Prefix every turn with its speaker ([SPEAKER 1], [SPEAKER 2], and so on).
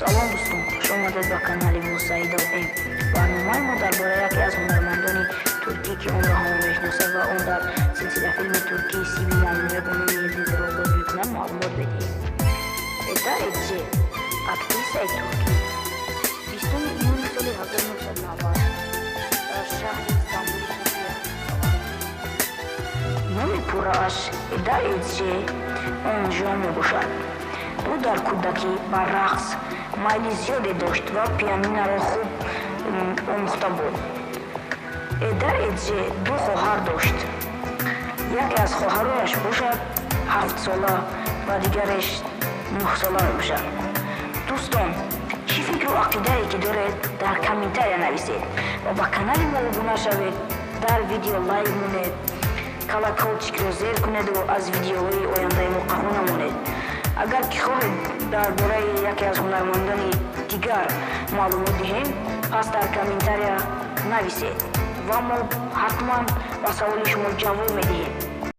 [SPEAKER 1] салом дӯстон, хуш омадед ба канали Мусаидо М. барномаи мо дар бораи яке аз ҳунармандони туркӣ ки онро ҳамон мешиносад ва он дар силсилафилми туркии Сиби Мамнуя бо номи Йилдизи ро бозӣ мекунад маълумот медиҳем. Эда Эдже, актрисаи туркӣ, 20 июни соли 1990 дар шаҳри Истамбули Туркия. номи пуррааш Эда Эдже Онжон мебошад. ӯ дар кӯдакӣ ба рақс майли зиёде дошт ва пианиноро хуб омӯхта буд. Эда Эдже ду хоҳар дошт. яке аз хоҳарояш бошад 7сола ва дигараш 9сола мебошад. дӯстон, чӣ фикру ақидае ки доред дар комментария нависед ва ба канали мо обуна шавед, дар видео лайк монед, колокольчикро зер кунеду аз видеоҳои ояндаи мо қаҳва намонед. агар ки хоҳед дар бораи яке аз ҳунармандони дигар маълумот диҳем, пас дар комментария нависед ва мо ҳатман ба саволи шумо ҷавоб медиҳем.